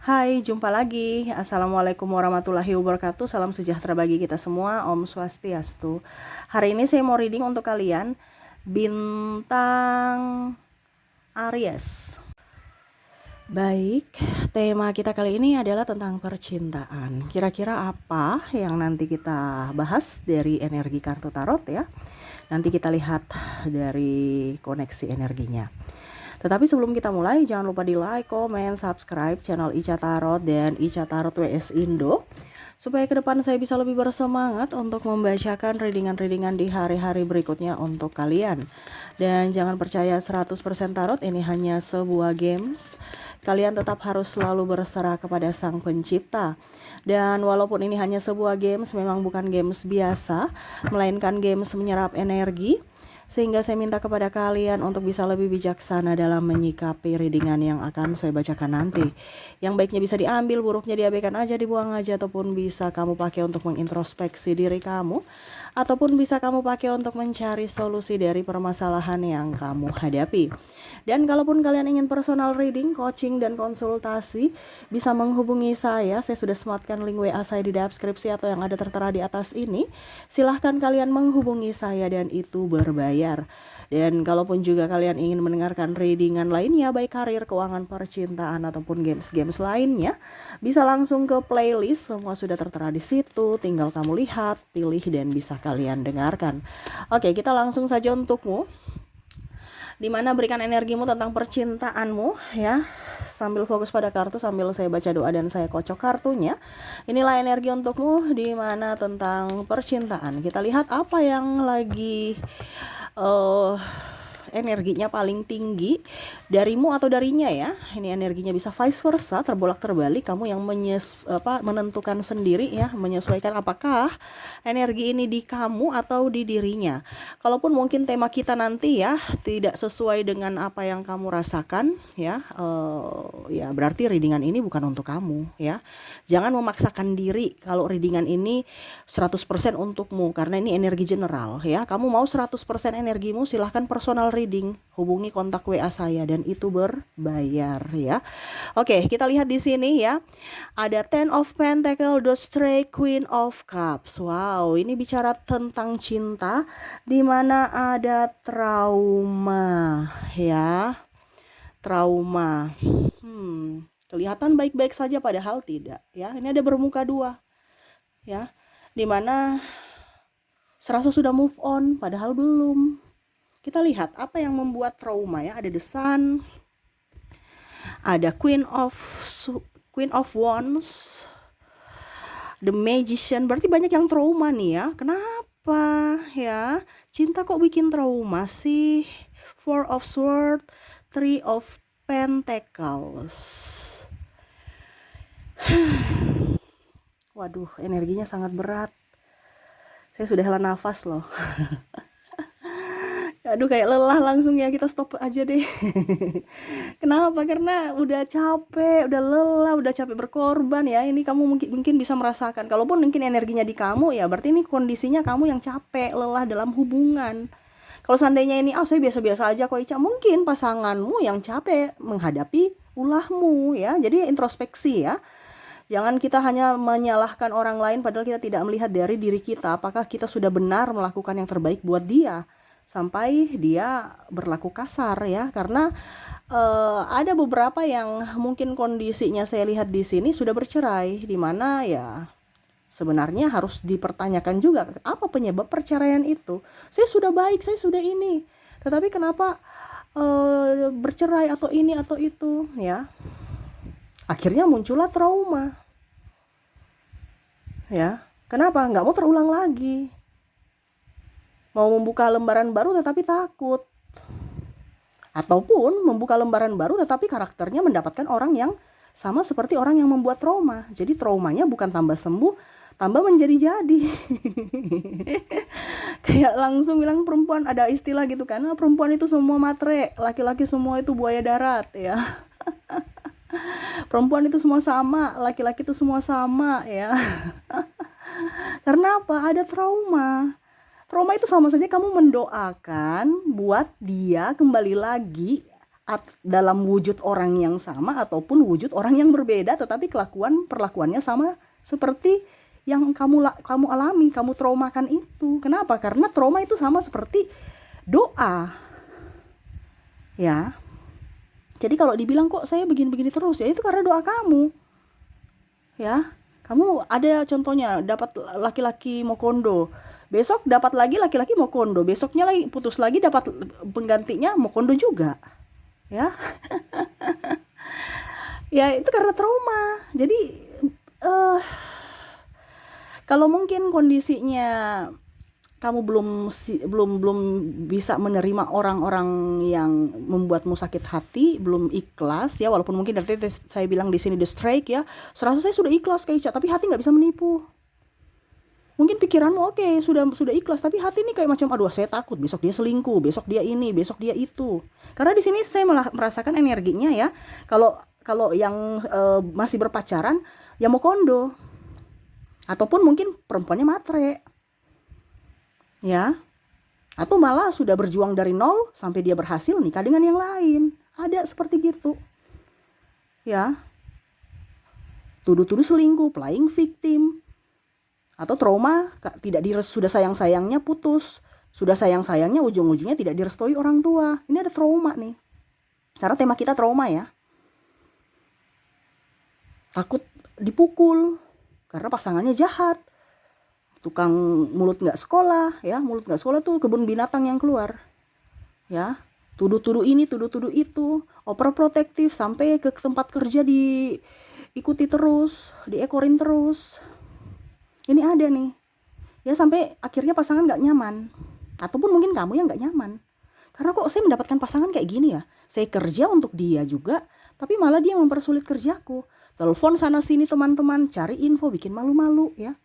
Hai, jumpa lagi. Assalamualaikum warahmatullahi wabarakatuh. Salam sejahtera bagi kita semua. Om Swastiastu. Hari ini saya mau reading untuk kalian bintang Aries. Baik, tema kita kali ini adalah tentang percintaan. Kira-kira apa yang nanti kita bahas dari energi kartu tarot ya? Nanti kita lihat dari koneksi energinya. Tetapi sebelum kita mulai, jangan lupa di like, komen, subscribe channel Ica Tarot dan Ica Tarot WS Indo, supaya ke depan saya bisa lebih bersemangat untuk membacakan readingan-readingan di hari-hari berikutnya untuk kalian. Dan jangan percaya 100% tarot ini hanya sebuah games. Kalian tetap harus selalu berserah kepada Sang Pencipta. Dan walaupun ini hanya sebuah games, memang bukan games biasa, melainkan games menyerap energi. Sehingga saya minta kepada kalian untuk bisa lebih bijaksana dalam menyikapi readingan yang akan saya bacakan nanti. Yang baiknya bisa diambil, buruknya diabaikan aja, dibuang aja, ataupun bisa kamu pakai untuk mengintrospeksi diri kamu, ataupun bisa kamu pakai untuk mencari solusi dari permasalahan yang kamu hadapi. Dan kalaupun kalian ingin personal reading, coaching, dan konsultasi, bisa menghubungi saya. Saya sudah sematkan link WA saya di deskripsi atau yang ada tertera di atas ini. Silahkan kalian menghubungi saya dan itu berbayar. Dan kalaupun juga kalian ingin mendengarkan readingan lainnya, baik karir, keuangan, percintaan, ataupun games-games lainnya, bisa langsung ke playlist. Semua sudah tertera di situ. Tinggal kamu lihat, pilih, dan bisa kalian dengarkan. Oke, kita langsung saja untukmu. Dimana berikan energimu tentang percintaanmu ya, sambil fokus pada kartu sambil saya baca doa dan saya kocok kartunya. Inilah energi untukmu dimana tentang percintaan. Kita lihat apa yang lagi energinya paling tinggi darimu atau darinya ya. Ini energinya bisa vice versa, terbolak-terbalik. Kamu yang menentukan sendiri ya, menyesuaikan apakah energi ini di kamu atau di dirinya. Kalaupun mungkin tema kita nanti ya tidak sesuai dengan apa yang kamu rasakan ya, ya berarti readingan ini bukan untuk kamu ya. Jangan memaksakan diri kalau readingan ini 100% untukmu, karena ini energi general ya. Kamu mau 100% energimu, silahkan personal reading, hubungi kontak WA saya dan itu berbayar ya. Oke, kita lihat di sini ya. Ada Ten of Pentacles, The Straight, Queen of Cups. Wow, ini bicara tentang cinta di mana ada trauma ya. Trauma. Kelihatan baik-baik saja padahal tidak ya. Ini ada bermuka dua ya. Dimana serasa sudah move on padahal belum. Kita lihat apa yang membuat trauma ya. Ada The Sun, ada Queen of Wands, The Magician. Berarti banyak yang trauma nih ya. Kenapa ya? Cinta kok bikin trauma sih? Four of Swords, Three of Pentacles. Waduh, energinya sangat berat. Saya sudah hela nafas loh. Aduh, kayak lelah langsung ya, kita stop aja deh. Kenapa? Karena udah capek, udah lelah, udah capek berkorban ya. Ini kamu mungkin bisa merasakan. Kalaupun mungkin energinya di kamu ya, berarti ini kondisinya kamu yang capek, lelah dalam hubungan. Kalau seandainya ini, saya biasa-biasa aja kok Ica, mungkin pasanganmu yang capek menghadapi ulahmu ya. Jadi introspeksi ya. Jangan kita hanya menyalahkan orang lain padahal kita tidak melihat dari diri kita. Apakah kita sudah benar melakukan yang terbaik buat dia sampai dia berlaku kasar ya. Karena ada beberapa yang mungkin kondisinya saya lihat di sini sudah bercerai, di mana ya sebenarnya harus dipertanyakan juga apa penyebab perceraian itu. Saya sudah baik, saya sudah ini, tetapi kenapa bercerai atau ini atau itu ya. Akhirnya muncullah trauma ya. Kenapa? Nggak mau terulang lagi, mau membuka lembaran baru tetapi takut, ataupun membuka lembaran baru tetapi karakternya mendapatkan orang yang sama seperti orang yang membuat trauma. Jadi traumanya bukan tambah sembuh, tambah menjadi-jadi. Kayak langsung bilang perempuan, ada istilah gitu kan, perempuan itu semua matre, laki-laki semua itu buaya darat ya. Perempuan itu semua sama, laki-laki itu semua sama ya. Karena apa? Ada trauma. Trauma itu sama saja kamu mendoakan buat dia kembali lagi dalam wujud orang yang sama ataupun wujud orang yang berbeda, tetapi perlakuannya sama seperti yang kamu alami, kamu traumakan itu. Kenapa? Karena trauma itu sama seperti doa. Ya. Jadi kalau dibilang kok saya begini-begini terus, ya itu karena doa kamu. Ya. Kamu ada contohnya dapat laki-laki mau kondo, besok dapat lagi laki-laki mau kondo, besoknya lagi putus lagi dapat penggantinya mau kondo juga. Ya. Ya itu karena trauma. Jadi kalau mungkin kondisinya kamu belum bisa menerima orang-orang yang membuatmu sakit hati, belum ikhlas ya, walaupun mungkin dari saya bilang di sini the strike ya, serasa saya sudah ikhlas kayak Ica, tapi hati nggak bisa menipu. Mungkin pikiranmu oke, sudah ikhlas, tapi hati ini kayak macam aduh saya takut besok dia selingkuh, besok dia ini, besok dia itu. Karena di sini saya malah merasakan energinya ya. Kalau yang masih berpacaran ya mau kondo. Ataupun mungkin perempuannya matre. Ya. Atau malah sudah berjuang dari nol sampai dia berhasil nikah dengan yang lain. Ada seperti gitu. Ya. Tuduh-tuduh selingkuh, playing victim. Atau trauma, sudah sayang-sayangnya putus. Sudah sayang-sayangnya ujung-ujungnya tidak direstui orang tua. Ini ada trauma nih. Karena tema kita trauma ya. Takut dipukul karena pasangannya jahat. Tukang mulut nggak sekolah ya, mulut nggak sekolah tuh kebun binatang yang keluar ya, tuduh-tuduh ini tuduh-tuduh itu, overprotektif sampai ke tempat kerja diikuti terus, diekorin terus. Ini ada nih ya, sampai akhirnya pasangan nggak nyaman, ataupun mungkin kamu yang nggak nyaman karena kok saya mendapatkan pasangan kayak gini ya, saya kerja untuk dia juga tapi malah dia mempersulit kerjaku, telepon sana sini teman-teman, cari info, bikin malu-malu ya.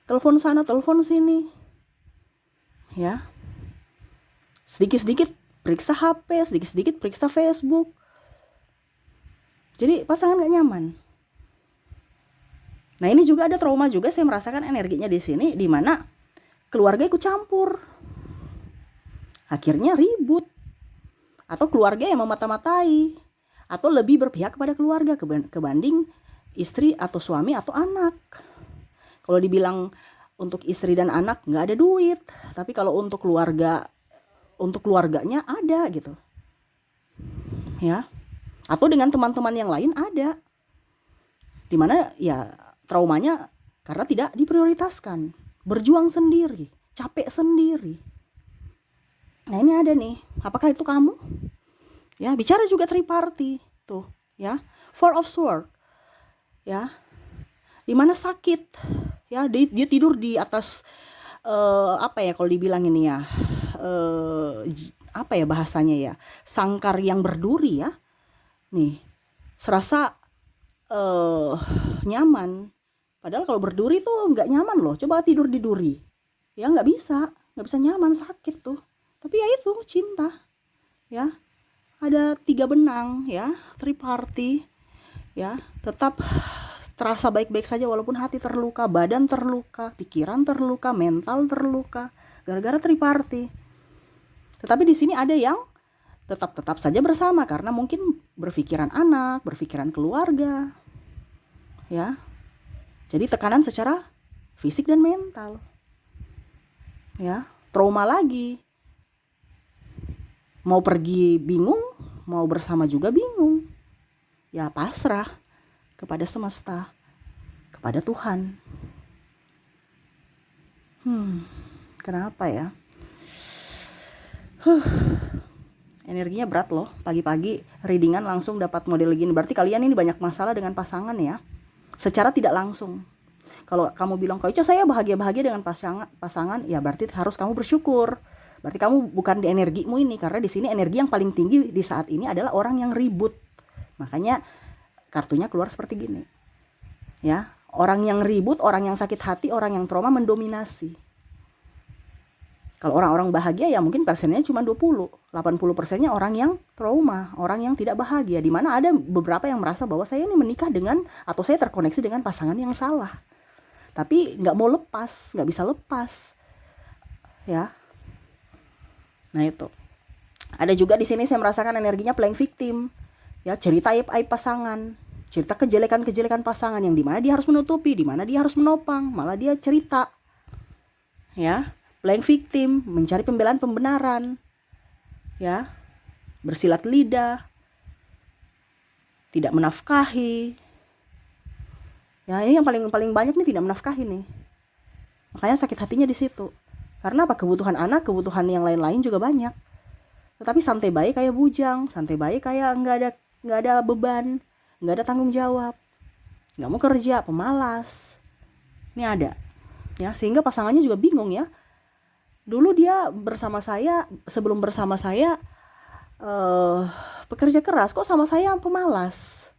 Telepon sana, telepon sini. Ya. Sedikit-sedikit periksa HP, sedikit-sedikit periksa Facebook. Jadi pasangan gak nyaman. Nah ini juga ada trauma juga, saya merasakan energinya di sini, di mana keluarga ikut campur. Akhirnya ribut. Atau keluarga yang memata-matai. Atau lebih berpihak kepada keluarga kebanding istri atau suami atau anak. Kalau dibilang untuk istri dan anak nggak ada duit, tapi kalau untuk keluarganya ada gitu, ya. Atau dengan teman-teman yang lain ada, dimana ya traumanya karena tidak diprioritaskan, berjuang sendiri, capek sendiri. Nah ini ada nih, apakah itu kamu? Ya bicara juga triparty tuh, ya, Four of Swords, ya, dimana sakit. Ya, dia tidur di atas apa ya kalau dibilang ini ya, apa ya bahasanya ya, sangkar yang berduri ya. Nih, serasa nyaman. Padahal kalau berduri tuh nggak nyaman loh. Coba tidur di duri, ya nggak bisa nyaman, sakit tuh. Tapi ya itu cinta, ya. Ada 3 benang ya, triparty, ya, tetap terasa baik-baik saja walaupun hati terluka, badan terluka, pikiran terluka, mental terluka gara-gara triparty. Tetapi di sini ada yang tetap saja bersama karena mungkin berpikiran anak, berpikiran keluarga. Ya. Jadi tekanan secara fisik dan mental. Ya, trauma lagi. Mau pergi bingung, mau bersama juga bingung. Ya pasrah kepada semesta, kepada Tuhan. Kenapa ya? Energinya berat loh, pagi-pagi readingan langsung dapat model gini. Berarti kalian ini banyak masalah dengan pasangan ya, secara tidak langsung. Kalau kamu bilang, Kak Ica saya bahagia-bahagia dengan pasangan, ya berarti harus kamu bersyukur. Berarti kamu bukan di energimu ini, karena di sini energi yang paling tinggi di saat ini adalah orang yang ribut. Makanya kartunya keluar seperti gini. Ya, orang yang ribut, orang yang sakit hati, orang yang trauma mendominasi. Kalau orang-orang bahagia ya mungkin persennya cuma 20, 80%-nya orang yang trauma, orang yang tidak bahagia. Di mana ada beberapa yang merasa bahwa saya ini menikah dengan atau saya terkoneksi dengan pasangan yang salah. Tapi nggak mau lepas, nggak bisa lepas. Ya. Nah itu. Ada juga di sini saya merasakan energinya playing victim. Ya, cerita aib-aib pasangan, cerita kejelekan-kejelekan pasangan yang dimana dia harus menutupi, dimana dia harus menopang, malah dia cerita. Ya, playing victim, mencari pembelaan pembenaran. Ya, bersilat lidah, tidak menafkahi. Ya, ini yang paling banyak nih, tidak menafkahi nih. Makanya sakit hatinya di situ. Karena apa? Kebutuhan anak, kebutuhan yang lain-lain juga banyak. Tetapi santai baik kayak bujang, santai baik kayak nggak ada beban, nggak ada tanggung jawab, nggak mau kerja, pemalas. Ini ada, ya, sehingga pasangannya juga bingung ya. Dulu dia bersama saya, sebelum bersama saya pekerja keras, kok sama saya pemalas?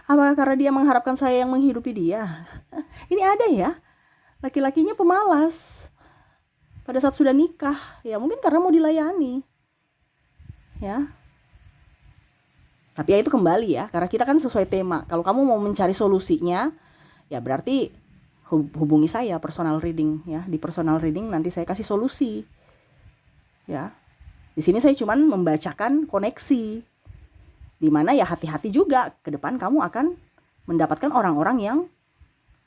Apa karena dia mengharapkan saya yang menghidupi dia? Ini ada ya, laki-lakinya pemalas pada saat sudah nikah, ya mungkin karena mau dilayani, ya. Tapi ya itu kembali ya, karena kita kan sesuai tema. Kalau kamu mau mencari solusinya, ya berarti hubungi saya personal reading ya. Di personal reading nanti saya kasih solusi. Ya. Di sini saya cuman membacakan koneksi. Di mana ya hati-hati juga, ke depan kamu akan mendapatkan orang-orang yang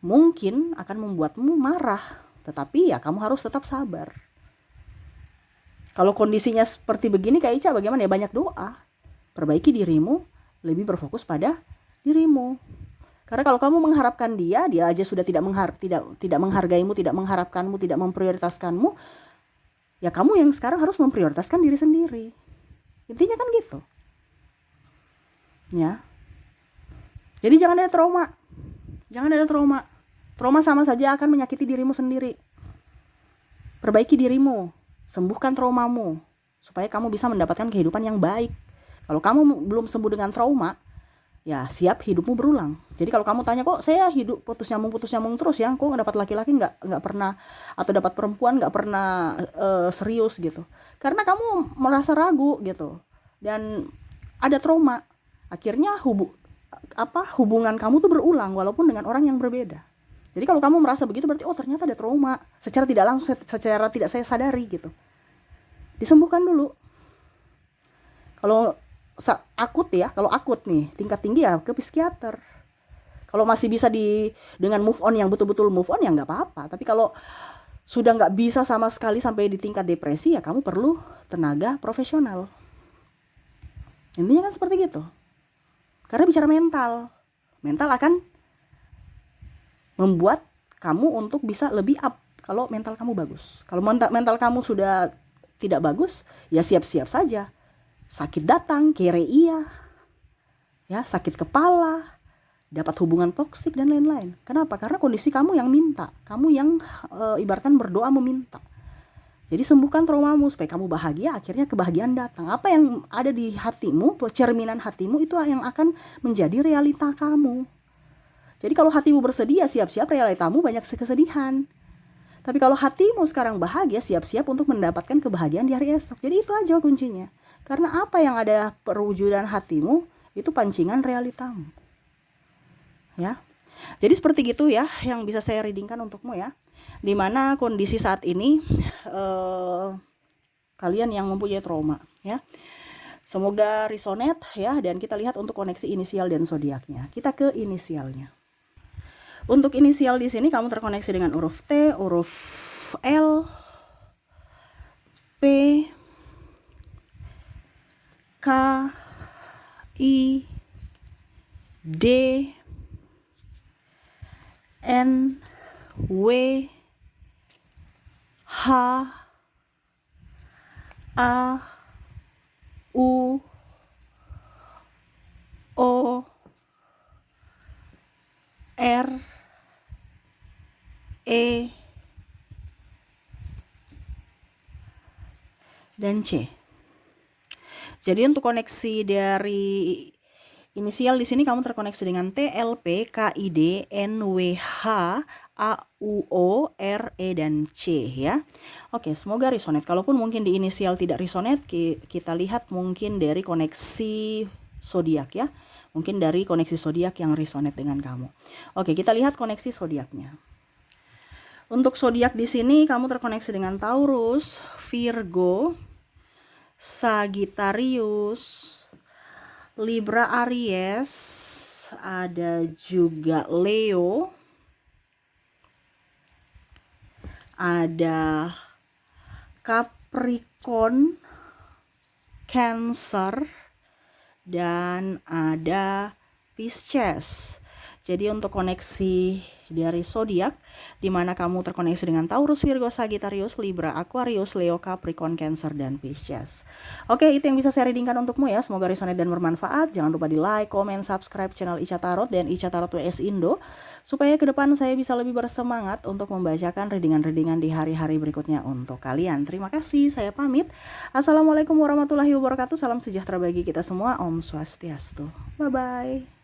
mungkin akan membuatmu marah. Tetapi ya kamu harus tetap sabar. Kalau kondisinya seperti begini Kak Ica, bagaimana ya? Banyak doa. Perbaiki dirimu, lebih berfokus pada dirimu. Karena kalau kamu mengharapkan dia aja sudah tidak menghargaimu, tidak mengharapkanmu, tidak memprioritaskanmu, ya kamu yang sekarang harus memprioritaskan diri sendiri. Intinya kan gitu. Ya. Jadi jangan ada trauma. Jangan ada trauma. Trauma sama saja akan menyakiti dirimu sendiri. Perbaiki dirimu, sembuhkan traumamu, supaya kamu bisa mendapatkan kehidupan yang baik. Kalau kamu belum sembuh dengan trauma, ya siap hidupmu berulang. Jadi kalau kamu tanya, kok saya hidup putus nyambung terus ya, kok dapat laki-laki nggak pernah, atau dapat perempuan nggak pernah serius gitu. Karena kamu merasa ragu gitu, dan ada trauma. Akhirnya hubungan kamu tuh berulang walaupun dengan orang yang berbeda. Jadi kalau kamu merasa begitu berarti ternyata ada trauma secara tidak langsung, secara tidak saya sadari gitu. Disembuhkan dulu. Kalau akut ya, kalau akut nih tingkat tinggi ya ke psikiater. Kalau masih bisa dengan move on yang betul-betul move on ya nggak apa-apa. Tapi kalau sudah nggak bisa sama sekali sampai di tingkat depresi ya kamu perlu tenaga profesional. Intinya kan seperti gitu. Karena bicara mental akan membuat kamu untuk bisa lebih up kalau mental kamu bagus. Kalau mental kamu sudah tidak bagus, ya siap-siap saja. Sakit datang, kere iya, ya sakit kepala, dapat hubungan toksik dan lain-lain. Kenapa? Karena kondisi kamu yang minta, kamu yang ibaratkan berdoa meminta. Jadi sembuhkan traumamu supaya kamu bahagia, akhirnya kebahagiaan datang. Apa yang ada di hatimu, cerminan hatimu itu yang akan menjadi realita kamu. Jadi kalau hatimu bersedia, siap-siap realitamu banyak kesedihan. Tapi kalau hatimu sekarang bahagia, siap-siap untuk mendapatkan kebahagiaan di hari esok. Jadi itu aja kuncinya. Karena apa yang ada perwujudan hatimu, itu pancingan realitamu. Ya. Jadi seperti gitu ya yang bisa saya readingkan untukmu ya. Dimana kondisi saat ini kalian yang mempunyai trauma ya. Semoga resonate ya, dan kita lihat untuk koneksi inisial dan zodiaknya. Kita ke inisialnya. Untuk inisial di sini kamu terkoneksi dengan huruf T, huruf L, P, K, I, D, N, W, H, A, U, O, R, E, dan C. Jadi untuk koneksi dari inisial di sini kamu terkoneksi dengan T, L, P, K, I, D, N, W, H, A, U, O, R, E, dan C ya. Oke, semoga resonate. Kalaupun mungkin di inisial tidak resonate, kita lihat mungkin dari koneksi zodiak ya. Mungkin dari koneksi zodiak yang resonate dengan kamu. Oke, kita lihat koneksi zodiaknya. Untuk zodiak di sini kamu terkoneksi dengan Taurus, Virgo, Sagittarius, Libra Aries, ada juga Leo, ada Capricorn, Cancer, dan ada Pisces. Jadi untuk koneksi dari zodiak, di mana kamu terkoneksi dengan Taurus, Virgo, Sagittarius, Libra, Aquarius, Leo, Capricorn, Cancer, dan Pisces. Oke, itu yang bisa saya readingkan untukmu ya. Semoga resonate dan bermanfaat. Jangan lupa di like, comment, subscribe channel Ica Tarot dan Ica Tarot WS Indo, supaya ke depan saya bisa lebih bersemangat untuk membacakan readingan-readingan di hari-hari berikutnya untuk kalian. Terima kasih, saya pamit. Assalamualaikum warahmatullahi wabarakatuh. Salam sejahtera bagi kita semua. Om Swastiastu. Bye-bye.